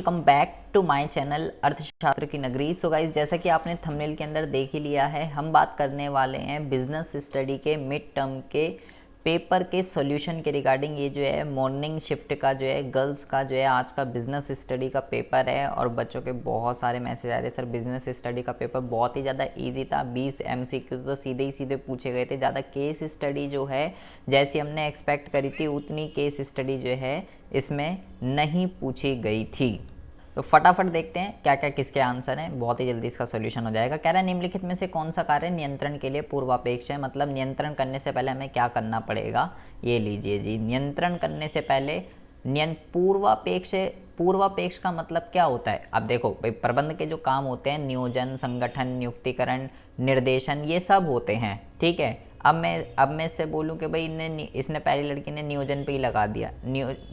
Welcome back to my channel अर्थशास्त्र की नगरी। सो गाइज, जैसा कि आपने थंबनेल के अंदर देख ही लिया है, हम बात करने वाले हैं बिजनेस स्टडी के मिड टर्म के पेपर के सॉल्यूशन के रिगार्डिंग। ये जो है मॉर्निंग शिफ्ट का जो है गर्ल्स का जो है आज का बिजनेस स्टडी का पेपर है और बच्चों के बहुत सारे मैसेज आ रहे हैं, सर बिजनेस स्टडी का पेपर बहुत ही ज़्यादा इजी था, 20 एमसीक्यू तो सीधे ही सीधे पूछे गए थे। ज़्यादा केस स्टडी जो है जैसी हमने एक्सपेक्ट करी थी उतनी केस स्टडी जो है इसमें नहीं पूछी गई थी। तो फटाफट देखते हैं क्या क्या किसके आंसर हैं, बहुत ही जल्दी इसका सॉल्यूशन हो जाएगा। कह रहा है निम्नलिखित में से कौन सा कार्य नियंत्रण के लिए पूर्वापेक्ष है, मतलब नियंत्रण करने से पहले हमें क्या करना पड़ेगा। ये लीजिए जी, नियंत्रण करने से पहले पूर्वापेक्ष। पूर्वापेक्ष का मतलब क्या होता है। अब देखो भाई, प्रबंध के जो काम होते हैं नियोजन, संगठन, नियुक्तिकरण, निर्देशन, ये सब होते हैं, ठीक है। अब मैं इससे बोलूँ कि भाई इसने पहली लड़की ने नियोजन पे ही लगा दिया।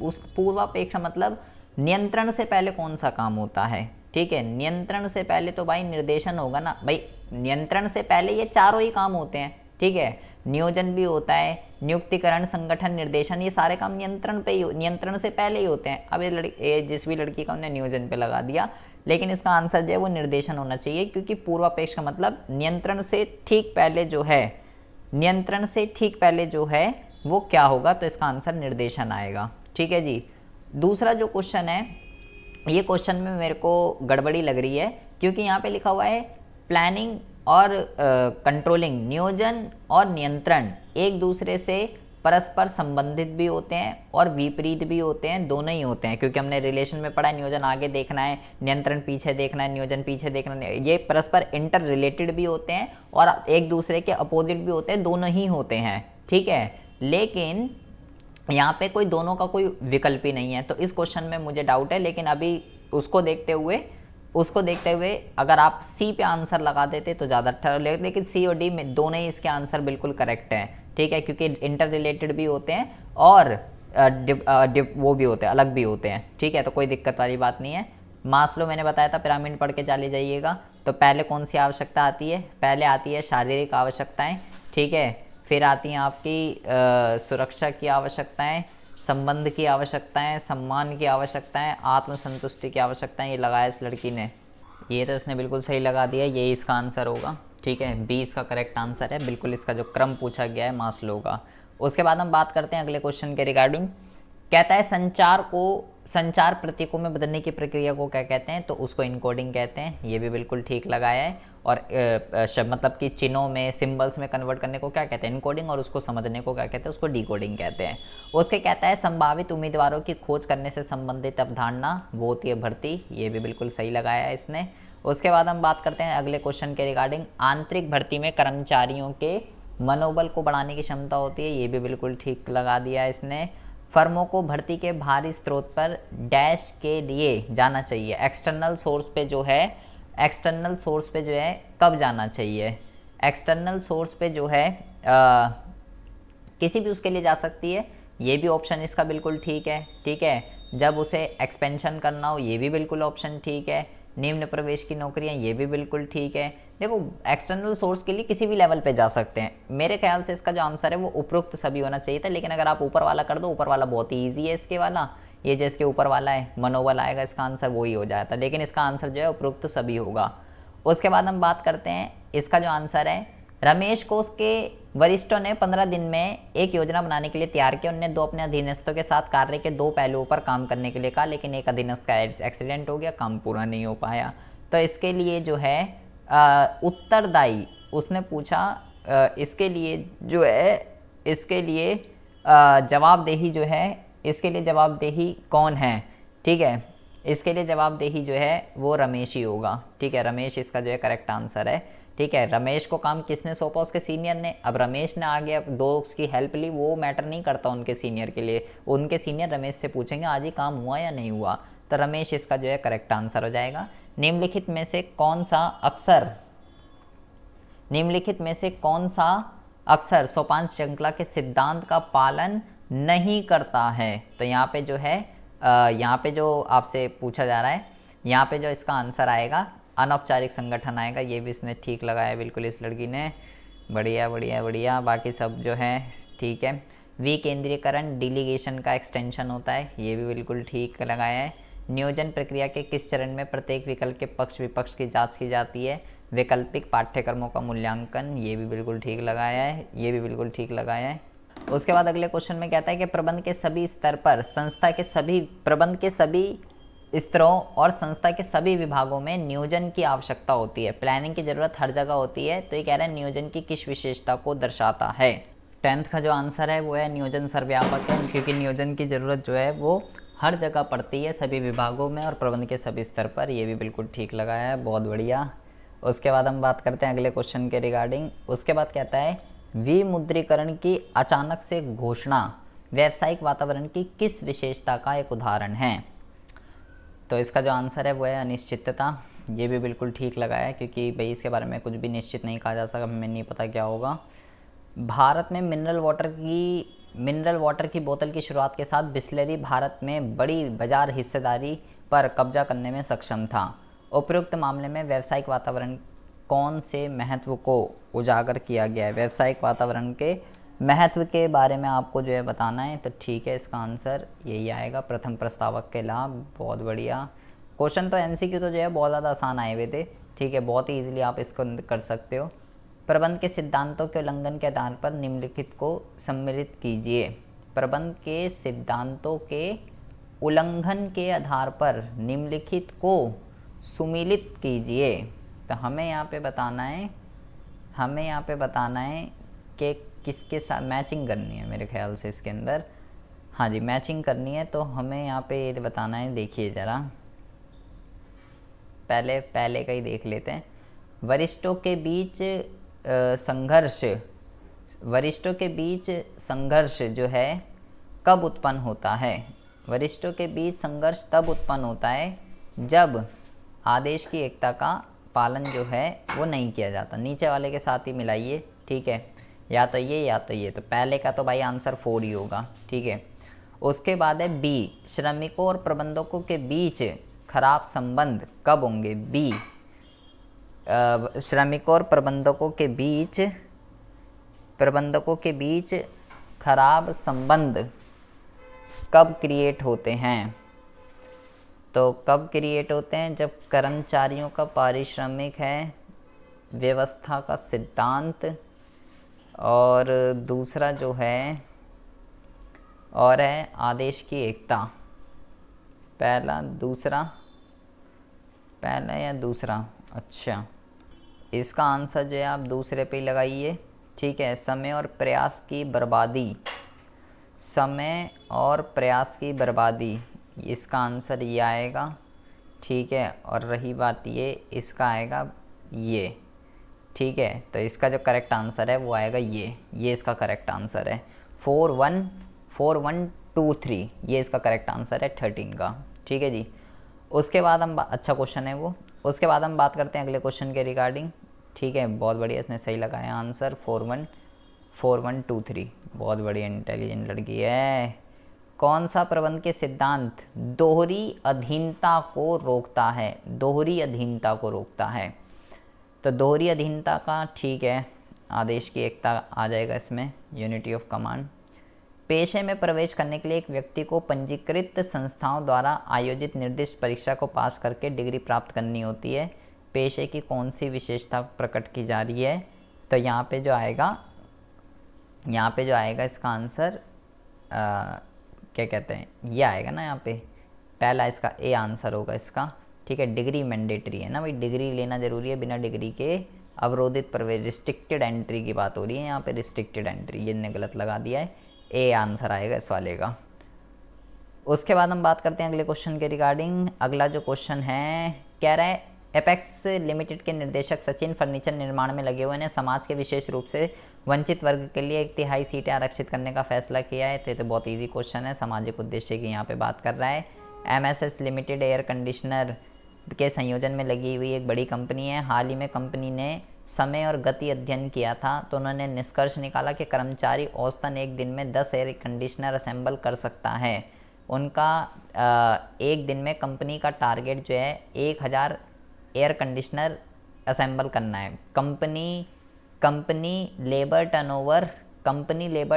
उस पूर्वापेक्ष मतलब नियंत्रण से पहले कौन सा काम होता है, ठीक है। नियंत्रण से पहले तो भाई निर्देशन होगा ना भाई। नियंत्रण से पहले ये चारों ही काम होते हैं, ठीक है। नियोजन भी होता है, नियुक्तिकरण, संगठन, निर्देशन, ये सारे काम नियंत्रण से पहले ही होते हैं। अब ये जिस भी लड़की का उन्हें नियोजन पे लगा दिया, लेकिन इसका आंसर जो है वो निर्देशन होना चाहिए, क्योंकि पूर्वापेक्ष का मतलब नियंत्रण से ठीक पहले जो है, नियंत्रण से ठीक पहले जो है वो क्या होगा, तो इसका आंसर निर्देशन आएगा, ठीक है जी। दूसरा जो क्वेश्चन है, ये क्वेश्चन में मेरे को गड़बड़ी लग रही है, क्योंकि यहाँ पे लिखा हुआ है प्लानिंग और कंट्रोलिंग। नियोजन और नियंत्रण एक दूसरे से परस्पर संबंधित भी होते हैं और विपरीत भी होते हैं, दोनों ही होते हैं, क्योंकि हमने रिलेशन में पढ़ा है नियोजन आगे देखना है, नियंत्रण पीछे देखना है, नियोजन पीछे देखना है। ये परस्पर इंटर रिलेटेड भी होते हैं और एक दूसरे के अपोजिट भी होते हैं, दोनों ही होते हैं, ठीक है। लेकिन यहाँ पे कोई दोनों का कोई विकल्प ही नहीं है, तो इस क्वेश्चन में मुझे डाउट है। लेकिन अभी उसको देखते हुए अगर आप सी पे आंसर लगा देते तो ज़्यादा अच्छा, लेकिन सी और डी में दोनों ही इसके आंसर बिल्कुल करेक्ट हैं, ठीक है, क्योंकि इंटर रिलेटेड भी होते हैं और वो भी होते हैं, अलग भी होते हैं, ठीक है। तो कोई दिक्कत वाली बात नहीं है। मास्लो मैंने बताया था, पिरामिड पढ़ के चले जाइएगा। तो पहले कौन सी आवश्यकता आती है, पहले आती है शारीरिक आवश्यकताएं, ठीक है। फिर आती हैं आपकी सुरक्षा की आवश्यकताएं, संबंध की आवश्यकताएं, सम्मान की आवश्यकताएं, आत्मसंतुष्टि की आवश्यकताएं। ये लगाया इस लड़की ने, ये तो इसने बिल्कुल सही लगा दिया, यही इसका आंसर होगा, ठीक है। 20 का करेक्ट आंसर है बिल्कुल, इसका जो क्रम पूछा गया है मास्लो का। उसके बाद हम बात करते हैं अगले क्वेश्चन के रिगार्डिंग। कहता है संचार प्रतीकों में बदलने की प्रक्रिया को क्या कहते हैं, तो उसको इनकोडिंग कहते हैं। ये भी बिल्कुल ठीक लगाया है। और मतलब कि चिन्हों में, सिंबल्स में कन्वर्ट करने को क्या कहते हैं, इनकोडिंग, और उसको समझने को क्या कहते हैं, उसको डिकोडिंग कहते हैं। उसके कहता है संभावित उम्मीदवारों की खोज करने से संबंधित अवधारणा वो होती है भर्ती। ये भी बिल्कुल सही लगाया है इसने। उसके बाद हम बात करते हैं अगले क्वेश्चन के रिगार्डिंग। आंतरिक भर्ती में कर्मचारियों के मनोबल को बढ़ाने की क्षमता होती है। ये भी बिल्कुल ठीक लगा दिया है इसने। फर्मों को भर्ती के बाहरी स्रोत पर डैश के लिए जाना चाहिए, एक्सटर्नल सोर्स पे जो है, एक्सटर्नल सोर्स पे जो है कब जाना चाहिए। एक्सटर्नल सोर्स पे जो है किसी भी उसके लिए जा सकती है। ये भी ऑप्शन इसका बिल्कुल ठीक है, ठीक है। जब उसे एक्सपेंशन करना हो, ये भी बिल्कुल ऑप्शन ठीक है। निम्न प्रवेश की नौकरियां, ये भी बिल्कुल ठीक है। देखो, एक्सटर्नल सोर्स के लिए किसी भी लेवल पे जा सकते हैं। मेरे ख्याल से इसका जो आंसर है वो उपरोक्त सभी होना चाहिए था, लेकिन अगर आप ऊपर वाला कर दो, ऊपर वाला बहुत ही ईजी है इसके वाला, ये जो इसके ऊपर वाला है मनोबल आएगा, इसका आंसर वही हो जाता, लेकिन इसका आंसर जो है उपरोक्त सभी होगा। उसके बाद हम बात करते हैं इसका जो आंसर है, रमेश को उसके वरिष्ठों ने 15 दिन में एक योजना बनाने के लिए तैयार किया। उन्होंने 2 अपने अधीनस्थों के साथ कार्य के 2 पहलुओं पर काम करने के लिए कहा, लेकिन एक अधीनस्थ का एक्सीडेंट हो गया, काम पूरा नहीं हो पाया। तो इसके लिए जो है उत्तरदायी, उसने पूछा इसके लिए जो है, इसके लिए जवाबदेही जो है, इसके लिए जवाबदेही कौन है, ठीक है। इसके लिए जवाबदेही जो है वो रमेश ही होगा, ठीक है। रमेश इसका जो है करेक्ट आंसर है, ठीक है। रमेश को काम किसने सौंपा, उसके सीनियर ने। अब रमेश ने आगे 2 उसकी हेल्प ली, वो मैटर नहीं करता उनके सीनियर के लिए। उनके सीनियर रमेश से पूछेंगे आज ही काम हुआ या नहीं हुआ, तो रमेश इसका जो है करेक्ट आंसर हो जाएगा। निम्नलिखित में से कौन सा अक्सर सोपान श्रृंखला के सिद्धांत का पालन नहीं करता है, तो यहाँ पे जो है यहाँ पे जो आपसे पूछा जा रहा है, यहाँ पे जो इसका आंसर आएगा अनौपचारिक संगठन आएगा। ये भी इसने ठीक लगाया बिल्कुल इस लड़की ने, बढ़िया बढ़िया बढ़िया। बाकी सब जो है ठीक है। विकेंद्रीकरण डिलीगेशन का एक्सटेंशन होता है, ये भी बिल्कुल ठीक लगाया है। नियोजन प्रक्रिया के किस चरण में प्रत्येक विकल्प के पक्ष विपक्ष की जांच की जाती है? वैकल्पिक पाठ्यक्रमों का मूल्यांकन। ये भी बिल्कुल ठीक लगाया है, ये भी बिल्कुल ठीक लगाया है। उसके बाद अगले क्वेश्चन में कहता है कि प्रबंध के सभी स्तर पर संस्था के सभी प्रबंध के सभी स्तरों और संस्था के सभी विभागों में नियोजन की आवश्यकता होती है। प्लानिंग की जरूरत हर जगह होती है, तो ये कह रहा है नियोजन की किस विशेषता को दर्शाता है? 10th का जो आंसर है वो है नियोजन सर्वव्यापक है, क्योंकि नियोजन की ज़रूरत जो है वो हर जगह पड़ती है, सभी विभागों में और प्रबंध के सभी स्तर पर। ये भी बिल्कुल ठीक लगाया है, बहुत बढ़िया। उसके बाद हम बात करते हैं अगले क्वेश्चन के रिगार्डिंग। उसके बाद कहता है विमुद्रीकरण की अचानक से घोषणा व्यावसायिक वातावरण की किस विशेषता का एक उदाहरण है? तो इसका जो आंसर है वो है अनिश्चितता। ये भी बिल्कुल ठीक लगाया है, क्योंकि भाई इसके बारे में कुछ भी निश्चित नहीं कहा जा सकता, हमें नहीं पता क्या होगा। भारत में मिनरल वाटर की बोतल की शुरुआत के साथ बिस्लरी भारत में बड़ी बाजार हिस्सेदारी पर कब्जा करने में सक्षम था। उपयुक्त मामले में व्यावसायिक वातावरण कौन से महत्व को उजागर किया गया है? व्यावसायिक वातावरण के महत्व के बारे में आपको जो है बताना है, तो ठीक है, इसका आंसर यही आएगा, प्रथम प्रस्तावक के लाभ। बहुत बढ़िया। क्वेश्चन तो एमसीक्यू तो जो है बहुत ज़्यादा आसान आए हुए थे, ठीक है, बहुत ही ईजिली आप इसको कर सकते हो। प्रबंध के सिद्धांतों के उल्लंघन के आधार पर निम्नलिखित को सम्मिलित कीजिए। प्रबंध के सिद्धांतों के उल्लंघन के आधार पर निम्नलिखित को सुमिलित कीजिए। तो हमें यहाँ पे बताना है कि किसके साथ मैचिंग करनी है, मेरे ख्याल से इसके अंदर, हाँ जी मैचिंग करनी है। तो हमें यहाँ पे ये बताना है, देखिए ज़रा पहले का ही देख लेते हैं। वरिष्ठों के बीच संघर्ष जो है कब उत्पन्न होता है? वरिष्ठों के बीच संघर्ष तब उत्पन्न होता है जब आदेश की एकता का पालन जो है वो नहीं किया जाता। नीचे वाले के साथ ही मिलाइए, ठीक है, या तो ये या तो ये। तो पहले का तो भाई आंसर 4 ही होगा, ठीक है। उसके बाद है बी, श्रमिकों और प्रबंधकों के बीच खराब संबंध कब होंगे? बी, श्रमिकों और प्रबंधकों के बीच खराब संबंध कब क्रिएट होते हैं? तो कब क्रिएट होते हैं? जब कर्मचारियों का पारिश्रमिक है, व्यवस्था का सिद्धांत, और दूसरा जो है और है आदेश की एकता। पहला या दूसरा? अच्छा, इसका आंसर जो है आप दूसरे पे ही लगाइए, ठीक है। समय और प्रयास की बर्बादी, इसका आंसर ये आएगा, ठीक है। और रही बात ये, इसका आएगा ये, ठीक है। तो इसका जो करेक्ट आंसर है वो आएगा ये इसका करेक्ट आंसर है। 4123, ये इसका करेक्ट आंसर है 13 का, ठीक है जी। उसके बाद हम अच्छा क्वेश्चन है वो। उसके बाद हम बात करते हैं अगले क्वेश्चन के रिगार्डिंग, ठीक है। बहुत बढ़िया, इसने सही लगाया आंसर 4123, बहुत बढ़िया, इंटेलिजेंट लड़की है। कौन सा प्रबंध के सिद्धांत दोहरी अधीनता को रोकता है? दोहरी अधीनता को रोकता है। तो दोहरी अधीनता का, ठीक है, आदेश की एकता आ जाएगा इसमें, यूनिटी ऑफ कमांड। पेशे में प्रवेश करने के लिए एक व्यक्ति को पंजीकृत संस्थाओं द्वारा आयोजित निर्दिष्ट परीक्षा को पास करके डिग्री प्राप्त करनी होती है। पेशे की कौन सी विशेषता प्रकट की जा रही है? तो यहाँ पे जो आएगा इसका आंसर क्या कहते हैं, ये आएगा ना, यहाँ पे पहला इसका ए आंसर होगा इसका, ठीक है। डिग्री मैंडेटरी है ना भाई, डिग्री लेना जरूरी है, बिना डिग्री के अवरोधित प्रवेश, रिस्ट्रिक्टेड एंट्री की बात हो रही है यहाँ पे, रिस्ट्रिक्टेड एंट्री, ये ने गलत लगा दिया है, ए आंसर आएगा इस वाले का। उसके बाद हम बात करते हैं अगले क्वेश्चन के रिगार्डिंग। अगला जो क्वेश्चन है, कह रहा है एपेक्स लिमिटेड के निर्देशक सचिन फर्नीचर निर्माण में लगे हुए ने समाज के विशेष रूप से वंचित वर्ग के लिए 1/3 सीटें आरक्षित करने का फैसला किया है। तो ये तो बहुत इजी क्वेश्चन है, सामाजिक उद्देश्य की यहाँ पे बात कर रहा है। एमएसएस लिमिटेड एयर कंडीशनर के संयोजन में लगी हुई एक बड़ी कंपनी है। हाल ही में कंपनी ने समय और गति अध्ययन किया था, तो उन्होंने निष्कर्ष निकाला कि कर्मचारी औसतन एक दिन में 10 एयर कंडीशनर असेंबल कर सकता है। उनका एक दिन में कंपनी का टारगेट जो है 1000 एयर कंडीशनर असेंबल करना है। कंपनी लेबर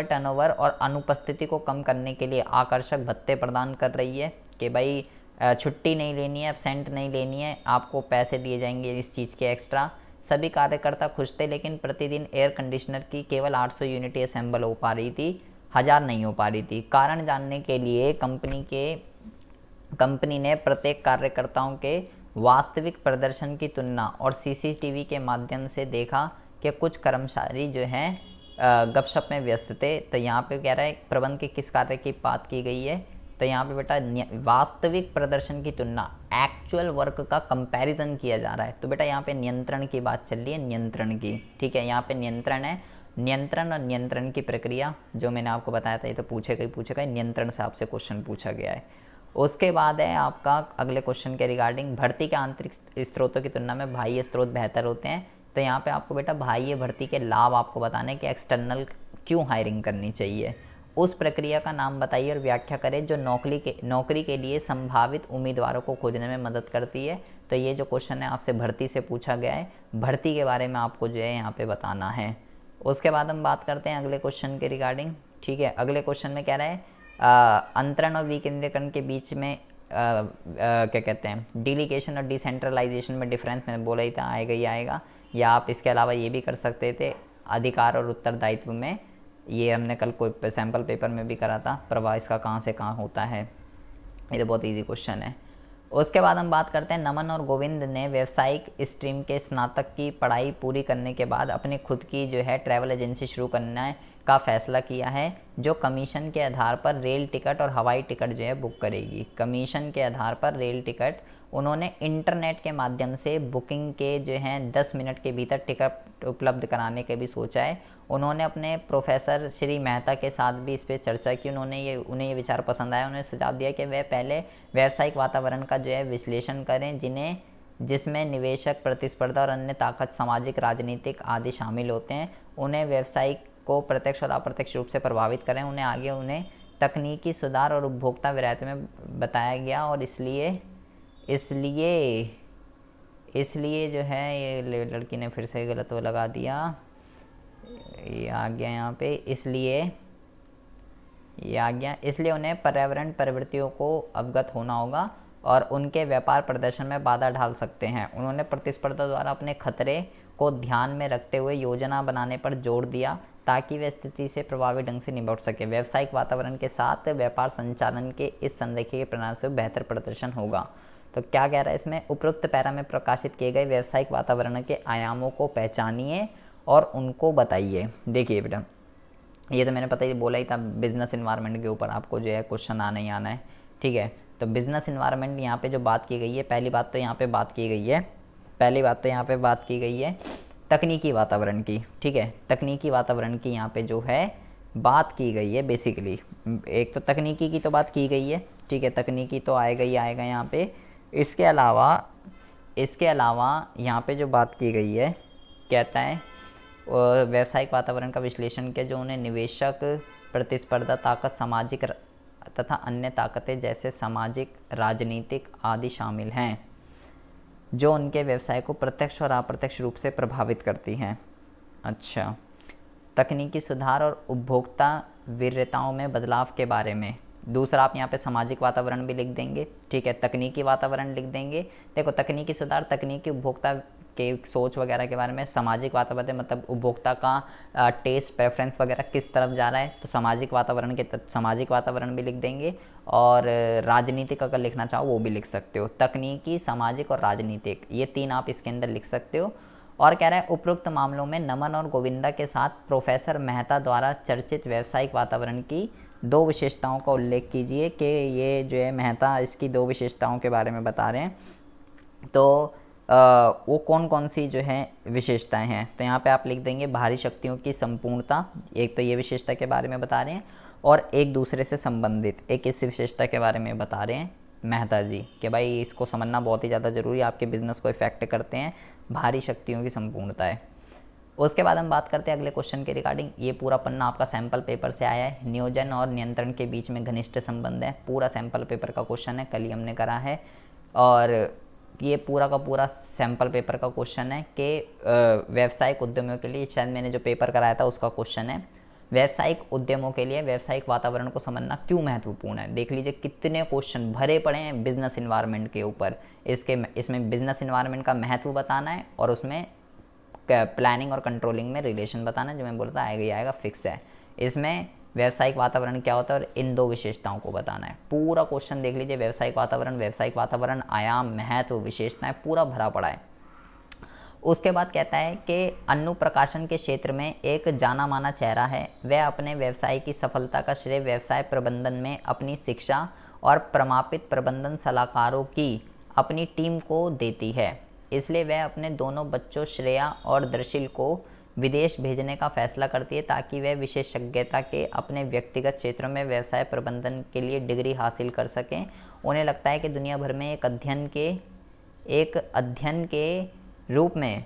टर्नओवर और अनुपस्थिति को कम करने के लिए आकर्षक भत्ते प्रदान कर रही है कि भाई छुट्टी नहीं लेनी है, एब्सेंट नहीं लेनी है, आपको पैसे दिए जाएंगे इस चीज़ के एक्स्ट्रा। सभी कार्यकर्ता खुश थे, लेकिन प्रतिदिन एयर कंडीशनर की केवल 800 यूनिट असेंबल हो पा रही थी, 1000 नहीं हो पा रही थी। कारण जानने के लिए कंपनी ने प्रत्येक कार्यकर्ताओं के वास्तविक प्रदर्शन की तुलना और सीसीटीवी के माध्यम से देखा कि कुछ कर्मचारी जो हैं गपशप में व्यस्त थे। तो यहाँ पे कह रहा है प्रबंध के किस कार्य की बात की गई है, तो यहाँ पे बेटा वास्तविक प्रदर्शन की तुलना, एक्चुअल वर्क का कंपैरिजन किया जा रहा है। तो बेटा यहाँ पे नियंत्रण की बात चल रही है, नियंत्रण की, ठीक है। यहाँ पे नियंत्रण है, नियंत्रण और नियंत्रण की प्रक्रिया जो मैंने आपको बताया था, ये तो पूछेगा नियंत्रण से आपसे क्वेश्चन पूछा गया है। उसके बाद है आपका अगले क्वेश्चन के रिगार्डिंग, भर्ती के आंतरिक स्रोतों की तुलना में बाह्य स्रोत बेहतर होते हैं। तो यहाँ पे आपको बेटा बाह्य भर्ती के लाभ आपको बताने कि एक्सटर्नल क्यों हायरिंग करनी चाहिए। उस प्रक्रिया का नाम बताइए और व्याख्या करें जो नौकरी के लिए संभावित उम्मीदवारों को खोजने में मदद करती है। तो ये जो क्वेश्चन है आपसे भर्ती से पूछा गया है, भर्ती के बारे में आपको जो है यहाँ पे बताना है। उसके बाद हम बात करते हैं अगले क्वेश्चन के रिगार्डिंग, ठीक है। अगले क्वेश्चन में कह रहा है अंतरण और विकेंद्रीकरण के बीच में क्या कहते हैं, डिलीगेशन और डिसेंट्रलाइजेशन में डिफरेंस मैंने बोला ही था, आएगा ही आएगा। या आप इसके अलावा ये भी कर सकते थे, अधिकार और उत्तरदायित्व में, ये हमने कल कोई सैम्पल पेपर में भी करा था, प्रवाह इसका कहाँ से कहाँ होता है, ये तो बहुत इजी क्वेश्चन है। उसके बाद हम बात करते हैं, नमन और गोविंद ने व्यावसायिक स्ट्रीम के स्नातक की पढ़ाई पूरी करने के बाद अपनी खुद की जो है ट्रैवल एजेंसी शुरू करने का फैसला किया है, जो कमीशन के आधार पर रेल टिकट और हवाई टिकट जो है बुक करेगी। कमीशन के आधार पर रेल टिकट उन्होंने इंटरनेट के माध्यम से बुकिंग के जो हैं 10 मिनट के भीतर टिकट उपलब्ध कराने के भी सोचा है। उन्होंने अपने प्रोफेसर श्री मेहता के साथ भी इस पर चर्चा की, उन्हें ये विचार पसंद आया। उन्हें सुझाव दिया कि वे पहले व्यावसायिक वातावरण का जो है विश्लेषण करें, जिसमें निवेशक, प्रतिस्पर्धा और अन्य ताकत, सामाजिक, राजनीतिक आदि शामिल होते हैं। उन्हें व्यवसायिक को प्रत्यक्ष और अप्रत्यक्ष रूप से प्रभावित करें। उन्हें तकनीकी सुधार और उपभोक्ता विरायत में बताया गया, और इसलिए जो है ये लड़की ने फिर से गलत वो लगा दिया, ये आ गया यहाँ पे, इसलिए उन्हें पर्यावरण प्रवृत्तियों को अवगत होना होगा और उनके व्यापार प्रदर्शन में बाधा डाल सकते हैं। उन्होंने प्रतिस्पर्धा द्वारा अपने खतरे को ध्यान में रखते हुए योजना बनाने पर जोर दिया ताकि वे स्थिति से प्रभावी ढंग से निपट सके। व्यावसायिक वातावरण के साथ व्यापार संचालन के इस संरेखी के परिणाम से बेहतर प्रदर्शन होगा। तो क्या कह रहा है इसमें, उपरोक्त पैरा में प्रकाशित किए गए व्यावसायिक वातावरण के आयामों को पहचानिए और उनको बताइए। देखिए बेटा, ये तो मैंने पता ही बोला ही था, बिजनेस इन्वायरमेंट के ऊपर आपको जो है क्वेश्चन आना ही आना है, ठीक है। तो बिजनेस इन्वायरमेंट यहाँ पे जो बात की गई है, पहली बात तो यहाँ पे बात की गई है तकनीकी वातावरण की, ठीक है। तकनीकी वातावरण की यहाँ पे जो है बात की गई है, बेसिकली एक तो तकनीकी की तो बात की गई है, ठीक है, तकनीकी तो आएगा ही आएगा यहाँ पे। इसके अलावा यहाँ पे जो बात की गई है, कहता है व्यावसायिक वातावरण का विश्लेषण किया जो उन्हें निवेशक, प्रतिस्पर्धा ताकत, सामाजिक तथा अन्य ताकतें जैसे सामाजिक, राजनीतिक आदि शामिल हैं, जो उनके व्यवसाय को प्रत्यक्ष और अप्रत्यक्ष रूप से प्रभावित करती हैं। अच्छा, तकनीकी सुधार और उपभोक्ता वरीयताओं में बदलाव के बारे में। दूसरा आप यहाँ पे सामाजिक वातावरण भी लिख देंगे, ठीक है, तकनीकी वातावरण लिख देंगे। देखो, तकनीकी सुधार, तकनीकी उपभोक्ता के सोच वगैरह के बारे में। सामाजिक वातावरण मतलब उपभोक्ता का टेस्ट, प्रेफरेंस वगैरह किस तरफ जा रहा है, तो सामाजिक वातावरण भी लिख देंगे। और राजनीतिक अगर लिखना चाहो वो भी लिख सकते हो। तकनीकी, सामाजिक और राजनीतिक, ये 3 आप इसके अंदर लिख सकते हो। और कह रहा है उपरोक्त मामलों में नमन और गोविंदा के साथ प्रोफेसर मेहता द्वारा चर्चित व्यावसायिक वातावरण की 2 विशेषताओं का उल्लेख कीजिए, कि ये जो है मेहता इसकी 2 विशेषताओं के बारे में बता रहे हैं। तो वो कौन कौन सी जो है विशेषताएं हैं, तो यहाँ पे आप लिख देंगे भारी शक्तियों की संपूर्णता, एक तो ये विशेषता के बारे में बता रहे हैं, और एक दूसरे से संबंधित एक इस विशेषता के बारे में बता रहे हैं मेहता जी, कि भाई इसको समझना बहुत ही ज़्यादा ज़रूरी है, आपके बिजनेस को इफेक्ट करते हैं, भारी शक्तियों की संपूर्णता है। उसके बाद हम बात करते हैं अगले क्वेश्चन के रिगार्डिंग। ये पूरा पन्ना आपका सैम्पल पेपर से आया है। नियोजन और नियंत्रण के बीच में घनिष्ठ संबंध है, पूरा सैम्पल पेपर का क्वेश्चन है, कल ही हमने करा है। और ये पूरा का पूरा सैम्पल पेपर का क्वेश्चन है कि व्यावसायिक उद्यमियों के लिए, शायद मैंने जो पेपर कराया था उसका क्वेश्चन है। व्यावसायिक उद्यमों के लिए व्यावसायिक वातावरण को समझना क्यों महत्वपूर्ण है। देख लीजिए कितने क्वेश्चन भरे पड़े हैं बिजनेस इन्वायरमेंट के ऊपर। इसमें बिजनेस इन्वायरमेंट का महत्व बताना है और उसमें प्लानिंग और कंट्रोलिंग में रिलेशन बताना है, जो मैं बोलता आएगा ही आएगा, फिक्स है। इसमें व्यावसायिक वातावरण क्या होता है और इन दो विशेषताओं को बताना है। पूरा क्वेश्चन देख लीजिए, व्यावसायिक वातावरण, आयाम, महत्व, विशेषताएं, पूरा भरा पड़ा है। उसके बाद कहता है कि अन्नु प्रकाशन के क्षेत्र में एक जाना माना चेहरा है। वह अपने व्यवसाय की सफलता का श्रेय व्यवसाय प्रबंधन में अपनी शिक्षा और प्रमापित प्रबंधन सलाहकारों की अपनी टीम को देती है। इसलिए वह अपने दोनों बच्चों श्रेया और दर्शिल को विदेश भेजने का फैसला करती है ताकि वह विशेषज्ञता के अपने व्यक्तिगत क्षेत्रों में व्यवसाय प्रबंधन के लिए डिग्री हासिल कर सकें। उन्हें लगता है कि दुनिया भर में एक अध्ययन के रूप में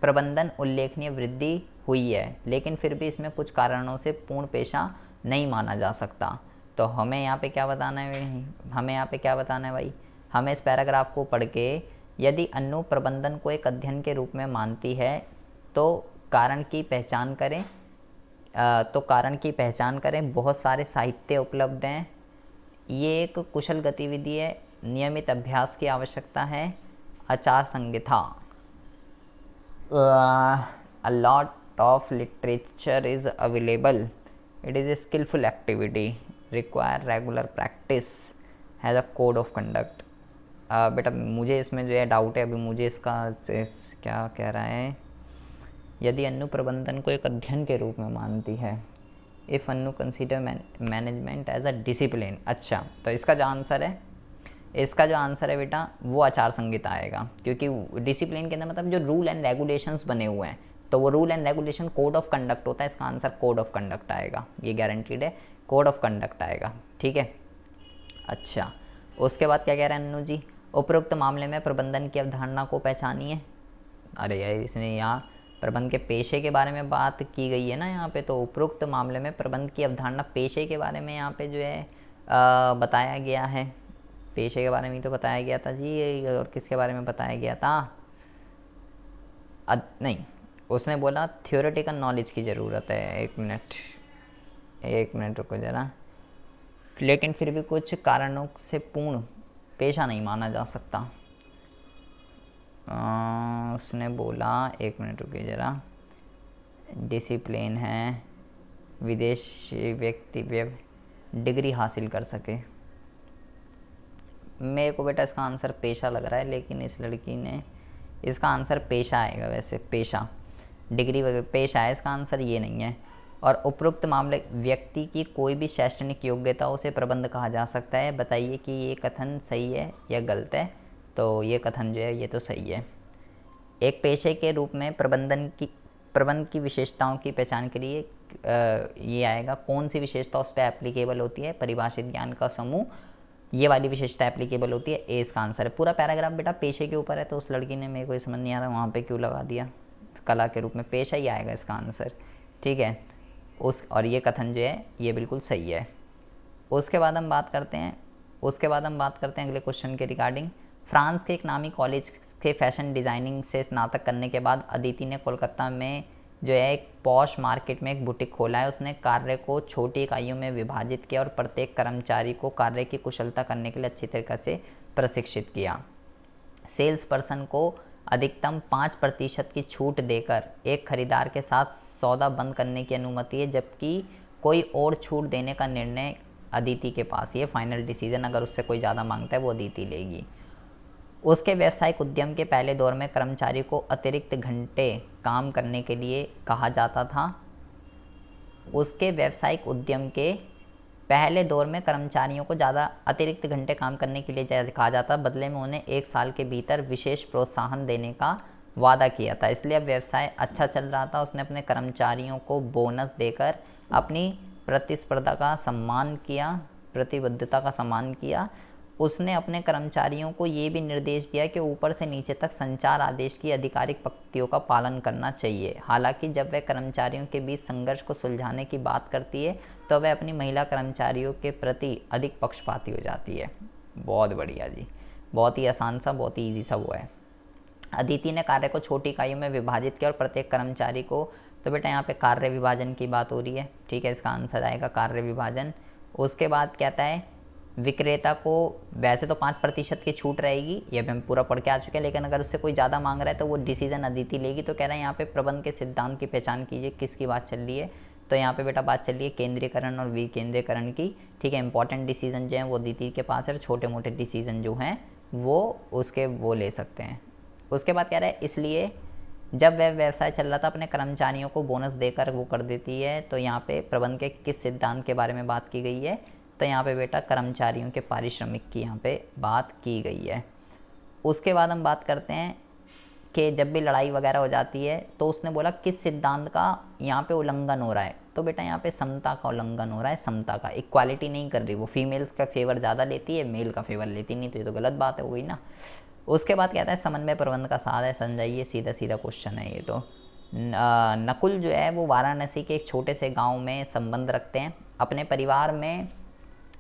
प्रबंधन उल्लेखनीय वृद्धि हुई है, लेकिन फिर भी इसमें कुछ कारणों से पूर्ण पेशा नहीं माना जा सकता। तो हमें यहाँ पे क्या बताना है भाई, हमें इस पैराग्राफ को पढ़ के यदि अन्नु प्रबंधन को एक अध्ययन के रूप में मानती है तो कारण की पहचान करें। बहुत सारे साहित्य उपलब्ध हैं। ये एक कुशल गतिविधि है, नियमित अभ्यास की आवश्यकता है। आचार संहिता, a lot of literature is available. It is a skillful activity, require regular practice, has a code of conduct. बेटा मुझे इसमें जो है डाउट है, अभी मुझे इसका क्या कह रहा है। यदि अन्नु प्रबंधन को एक अध्ययन के रूप में मानती है, इफ़ अन्नु consider management as a discipline. अच्छा, तो इसका जो आंसर है बेटा वो आचार संहिता आएगा, क्योंकि डिसिप्लिन के अंदर मतलब जो रूल एंड रेगुलेशंस बने हुए हैं, तो वो rule and regulation code of conduct होता है। इसका आंसर कोड ऑफ कंडक्ट आएगा, ये गारंटीड है, कोड ऑफ कंडक्ट आएगा। ठीक है। अच्छा, उसके बाद क्या कह रहे हैं अन्नू जी, उपरोक्त मामले में प्रबंधन की अवधारणा को पहचानिए। अरे यार, इसने यहाँ प्रबंध के पेशे के बारे में बात की गई है ना यहाँ पे, तो उपरोक्त मामले में प्रबंध की अवधारणा पेशे के बारे में यहाँ पे जो है बताया गया है। पेशे के बारे में तो बताया गया था जी, और किसके बारे में बताया गया था? नहीं, उसने बोला थियोरेटिकल नॉलेज की ज़रूरत है। एक मिनट रुको ज़रा। लेकिन फिर भी कुछ कारणों से पूर्ण पेशा नहीं माना जा सकता। उसने बोला, एक मिनट रुकिए ज़रा, डिसिप्लिन है, विदेशी व्यक्ति डिग्री हासिल कर सके। मेरे को बेटा इसका आंसर पेशा लग रहा है, लेकिन इस लड़की ने इसका आंसर पेशा आएगा। वैसे पेशा, डिग्री वगैरह पेशा है इसका आंसर, ये नहीं है। और उपरोक्त मामले व्यक्ति की कोई भी शैक्षणिक योग्यता उसे प्रबंध कहा जा सकता है। बताइए कि ये कथन सही है या गलत है। तो ये कथन जो है ये तो सही है। एक पेशे के रूप में प्रबंध की विशेषताओं की पहचान के लिए ये आएगा, कौन सी विशेषता उस पर एप्लीकेबल होती है? परिभाषित ज्ञान का समूह, ये वाली विशेषता एप्लीकेबल होती है। ए इसका आंसर है। पूरा पैराग्राफ बेटा पेशे के ऊपर है, तो उस लड़की ने, मेरे को समझ नहीं आ रहा वहाँ पे क्यों लगा दिया। कला के रूप में पेशा ही आएगा इसका आंसर। ठीक है। और ये कथन जो है ये बिल्कुल सही है। उसके बाद हम बात करते हैं अगले क्वेश्चन के रिगार्डिंग। फ्रांस के एक नामी कॉलेज के फैशन डिज़ाइनिंग से स्नातक करने के बाद अदिति ने कोलकाता में जो है एक पॉश मार्केट में एक बुटीक खोला है। उसने कार्य को छोटी इकाइयों में विभाजित किया और प्रत्येक कर्मचारी को कार्य की कुशलता करने के लिए अच्छी तरीके से प्रशिक्षित किया। सेल्स पर्सन को अधिकतम 5% की छूट देकर एक खरीदार के साथ सौदा बंद करने की अनुमति है, जबकि कोई और छूट देने का निर्णय अदिति के पास। ये फाइनल डिसीजन अगर उससे कोई ज़्यादा मांगता है वो अदिति लेगी। उसके व्यावसायिक उद्यम के पहले दौर में कर्मचारी को अतिरिक्त घंटे काम करने के लिए कहा जाता था। उसके व्यावसायिक उद्यम के पहले दौर में कर्मचारियों को ज़्यादा अतिरिक्त घंटे काम करने के लिए कहा जाता, बदले में उन्हें 1 साल के भीतर विशेष प्रोत्साहन देने का वादा किया था। इसलिए अब व्यवसाय अच्छा चल रहा था। उसने अपने कर्मचारियों को बोनस देकर अपनी प्रतिबद्धता का सम्मान किया। उसने अपने कर्मचारियों को ये भी निर्देश दिया कि ऊपर से नीचे तक संचार आदेश की आधिकारिक पंक्तियों का पालन करना चाहिए। हालांकि जब वह कर्मचारियों के बीच संघर्ष को सुलझाने की बात करती है तो वह अपनी महिला कर्मचारियों के प्रति अधिक पक्षपाती हो जाती है। बहुत बढ़िया जी, बहुत ही आसान सा, बहुत ही ईजी सा वो है। अदिति ने कार्य को छोटी इकाइयों में विभाजित किया और प्रत्येक कर्मचारी को तो बेटा यहाँ पे कार्य विभाजन की बात हो रही है, ठीक है, इसका आंसर आएगा कार्य विभाजन। उसके बाद कहता है विक्रेता को वैसे तो 5% की छूट रहेगी, ये भी हम पूरा पढ़ के आ चुके हैं, लेकिन अगर उससे कोई ज़्यादा मांग रहा है तो वो डिसीजन अदिति लेगी। तो कह रहा है यहाँ पे प्रबंध के सिद्धांत की पहचान कीजिए, किसकी बात चल रही है, तो यहाँ पे बेटा बात चल रही है केंद्रीकरण और विकेंद्रीकरण की, ठीक है। इंपॉर्टेंट डिसीजन जो है वो अदिति के पास है, छोटे मोटे डिसीजन जो हैं वो उसके वो ले सकते हैं। उसके बाद कह रहा है इसलिए जब वह व्यवसाय चल रहा था अपने कर्मचारियों को बोनस देकर वो कर देती है। तो यहाँ पे प्रबंध के किस सिद्धांत के बारे में बात की गई है, तो यहाँ पे बेटा कर्मचारियों के पारिश्रमिक की यहाँ पे बात की गई है। उसके बाद हम बात करते हैं कि जब भी लड़ाई वगैरह हो जाती है तो उसने बोला किस सिद्धांत का यहाँ पे उल्लंघन हो रहा है, तो बेटा यहाँ पे समता का उल्लंघन हो रहा है, समता का, इक्वालिटी नहीं कर रही वो, फीमेल्स का फेवर ज़्यादा लेती है, मेल का फेवर लेती नहीं, तो ये तो गलत बात हो गई ना। उसके बाद कहता है समन्वय प्रबंध का साध है समझाइए, सीधा सीधा क्वेश्चन है ये तो। नकुल जो है वो वाराणसी के एक छोटे से गांव में संबंध रखते हैं, अपने परिवार में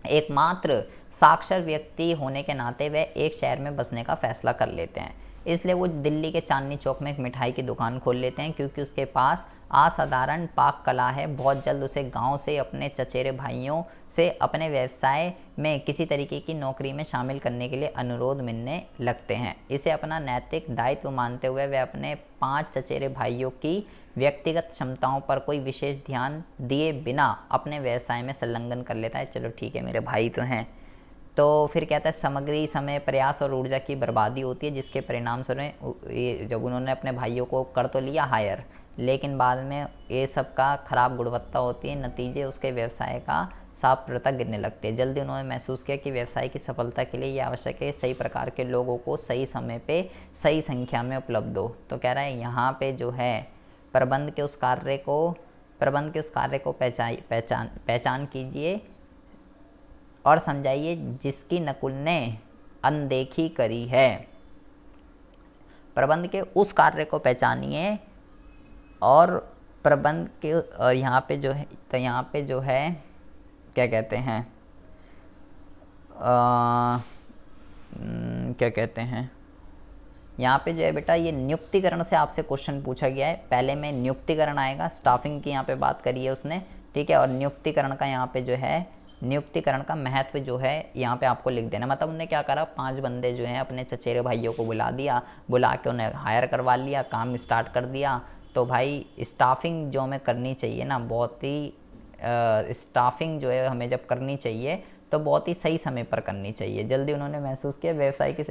एकमात्र साक्षर व्यक्ति होने के नाते वे एक शहर में बसने का फैसला कर लेते हैं, इसलिए वो दिल्ली के चांदनी चौक में एक मिठाई की दुकान खोल लेते हैं, क्योंकि उसके पास असाधारण पाक कला है। बहुत जल्द उसे गांव से अपने चचेरे भाइयों से अपने व्यवसाय में किसी तरीके की नौकरी में शामिल करने के लिए अनुरोध मिलने लगते हैं। इसे अपना नैतिक दायित्व मानते हुए वह अपने 5 चचेरे भाइयों की व्यक्तिगत क्षमताओं पर कोई विशेष ध्यान दिए बिना अपने व्यवसाय में संलग्न कर लेता है। चलो ठीक है, मेरे भाई तो हैं। तो फिर कहता है सामग्री, समय, प्रयास और ऊर्जा की बर्बादी होती है, जिसके परिणाम स्वरूप जब उन्होंने अपने भाइयों को कर तो लिया हायर, लेकिन बाद में ये सब का खराब गुणवत्ता होती है, नतीजे उसके व्यवसाय का साफ प्रथा गिरने लगती है। जल्दी उन्होंने महसूस किया कि व्यवसाय की सफलता के लिए यह आवश्यक है सही प्रकार के लोगों को सही समय पे सही संख्या में उपलब्ध हो। तो कह रहा है यहाँ पे जो है प्रबंध के उस कार्य को पहचान कीजिए और समझाइए जिसकी नकुल ने अनदेखी करी है। प्रबंध के उस कार्य को पहचानिए और प्रबंध के, और यहाँ पे जो है, तो यहाँ पे जो है क्या कहते हैं क्या कहते हैं यहाँ पे जो है बेटा ये नियुक्तिकरण से आपसे क्वेश्चन पूछा गया है। पहले में नियुक्तिकरण आएगा, स्टाफिंग की यहाँ पे बात करी है उसने, ठीक है, और नियुक्तिकरण का यहाँ पे जो है नियुक्तिकरण का महत्व जो है यहाँ पे आपको लिख देना। मतलब उन्होंने क्या करा, 5 बंदे जो हैं अपने चचेरे भाइयों को बुला दिया, बुला के उन्हें हायर करवा लिया, काम स्टार्ट कर दिया। तो भाई स्टाफिंग जो हमें करनी चाहिए ना, बहुत ही स्टाफिंग जो है हमें जब करनी चाहिए तो बहुत ही सही समय पर करनी चाहिए। जल्दी उन्होंने महसूस किया व्यवसाय के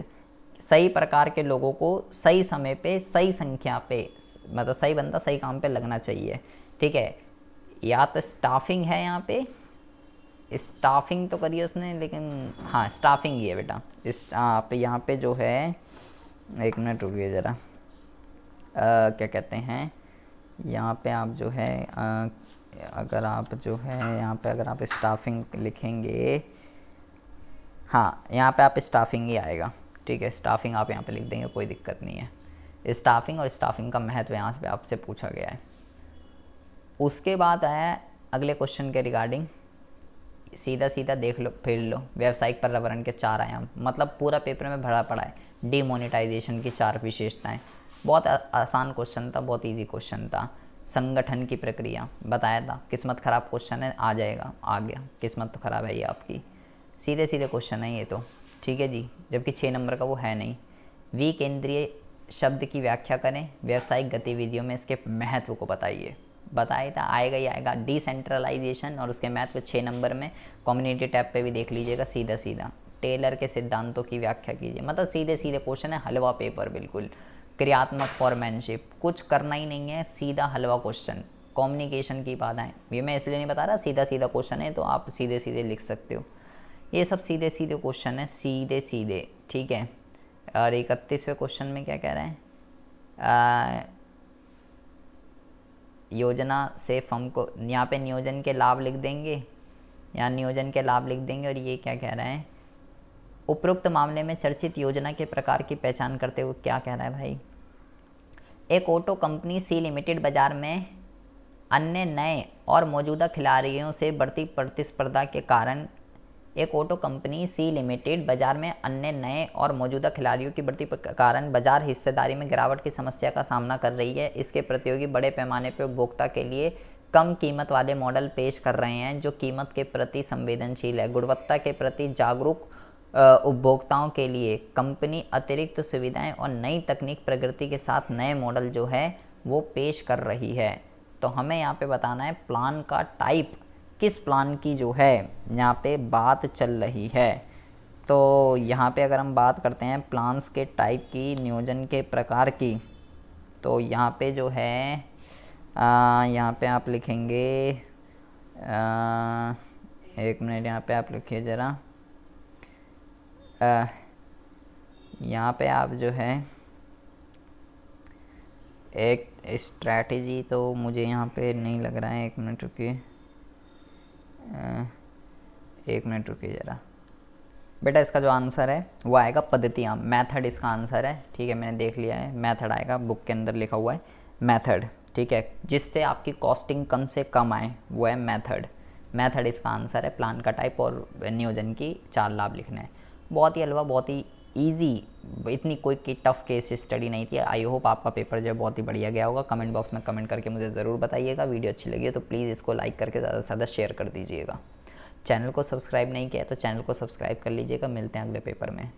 सही प्रकार के लोगों को सही समय पे सही संख्या पे, मतलब सही बंदा सही काम पे लगना चाहिए, ठीक है। या तो स्टाफिंग है, यहाँ पे स्टाफिंग तो करी है उसने, लेकिन हाँ स्टाफिंग ही है बेटा। इस आप यहाँ पे जो है, एक मिनट रुकिए ज़रा, क्या कहते हैं यहाँ पे आप जो है अगर आप जो है यहाँ पे अगर आप स्टाफिंग लिखेंगे, हाँ यहाँ पे आप स्टाफिंग ही आएगा, ठीक है, स्टाफिंग आप यहाँ पे लिख देंगे, कोई दिक्कत नहीं है। स्टाफिंग और स्टाफिंग का महत्व यहाँ से आपसे पूछा गया है। उसके बाद आया अगले क्वेश्चन के रिगार्डिंग, सीधा सीधा देख लो फिर लो, व्यावसायिक पर्यावरण के 4 आयाम, मतलब पूरा पेपर में भरा पड़ा है, डीमोनेटाइजेशन की 4 विशेषताएं। बहुत आसान क्वेश्चन था, बहुत इजी क्वेश्चन था। संगठन की प्रक्रिया बताया था, किस्मत खराब क्वेश्चन है, आ जाएगा, आ गया, किस्मत तो खराब है ये आपकी, सीधे सीधे क्वेश्चन है ये तो, ठीक है जी, जबकि 6 नंबर का वो है नहीं। विकेंद्रीय शब्द की व्याख्या करें, व्यावसायिक गतिविधियों में इसके महत्व को बताइए, बताया था, आएगा ही आएगा। डिसेंट्रलाइजेशन और उसके महत्व 6 नंबर में, कम्युनिटी टैब पे भी देख लीजिएगा, सीधा सीधा। टेलर के सिद्धांतों की व्याख्या कीजिए, मतलब सीधे सीधे क्वेश्चन है, हलवा पेपर बिल्कुल। क्रियात्मक फॉरमैनशिप, कुछ करना ही नहीं है, सीधा हलवा क्वेश्चन। कम्युनिकेशन की बाधाएं, ये मैं इसलिए नहीं बता रहा, सीधा सीधा क्वेश्चन है तो आप सीधे सीधे लिख सकते हो, ये सब सीधे सीधे क्वेश्चन है, सीधे सीधे, ठीक है। और 31वें क्वेश्चन में क्या कह रहे हैं, योजना से फर्म को, यहाँ पे नियोजन के लाभ लिख देंगे, यहाँ नियोजन के लाभ लिख देंगे। और ये क्या कह रहे हैं, उपरोक्त मामले में चर्चित योजना के प्रकार की पहचान करते हुए क्या कह रहा है भाई, एक ऑटो कंपनी सी लिमिटेड बाजार में अन्य नए और मौजूदा खिलाड़ियों से बढ़ती प्रतिस्पर्धा के कारण एक ऑटो कंपनी सी लिमिटेड बाजार में अन्य नए और मौजूदा खिलाड़ियों की बढ़ती के कारण बाजार हिस्सेदारी में गिरावट की समस्या का सामना कर रही है। इसके प्रतियोगी बड़े पैमाने पर उपभोक्ता के लिए कम कीमत वाले मॉडल पेश कर रहे हैं जो कीमत के प्रति संवेदनशील है। गुणवत्ता के प्रति जागरूक उपभोक्ताओं के लिए कंपनी अतिरिक्त सुविधाएं और नई तकनीक प्रगति के साथ नए मॉडल जो है वो पेश कर रही है। तो हमें यहाँ पे बताना है प्लान का टाइप, किस प्लान की जो है यहाँ पे बात चल रही है। तो यहाँ पे अगर हम बात करते हैं प्लान्स के टाइप की, नियोजन के प्रकार की, तो यहाँ पे जो है यहाँ पे आप लिखेंगे एक मिनट, यहाँ पे आप लिखिए ज़रा, यहाँ पे आप जो है एक स्ट्रैटेजी, तो मुझे यहाँ पे नहीं लग रहा है, एक मिनट रुकिए, एक मिनट रुकिए ज़रा बेटा। इसका जो आंसर है वो आएगा पद्धतियाँ, मेथड इसका आंसर है। ठीक है, मैंने देख लिया है, मेथड आएगा, बुक के अंदर लिखा हुआ है मेथड। ठीक है, जिससे आपकी कॉस्टिंग कम से कम आए वो है मेथड। मेथड इसका आंसर है। प्लान का टाइप और नियोजन की 4 लाभ लिखने हैं। बहुत ही हलवा, बहुत ही ईजी, इतनी कोई टफ केस स्टडी नहीं थी। आई होप आपका पेपर जो है बहुत ही बढ़िया गया होगा। कमेंट बॉक्स में कमेंट करके मुझे ज़रूर बताइएगा। वीडियो अच्छी लगी है तो प्लीज़ इसको लाइक करके ज़्यादा से ज़्यादा शेयर कर दीजिएगा। चैनल को सब्सक्राइब नहीं किया है तो चैनल को सब्सक्राइब कर लीजिएगा। मिलते हैं अगले पेपर में।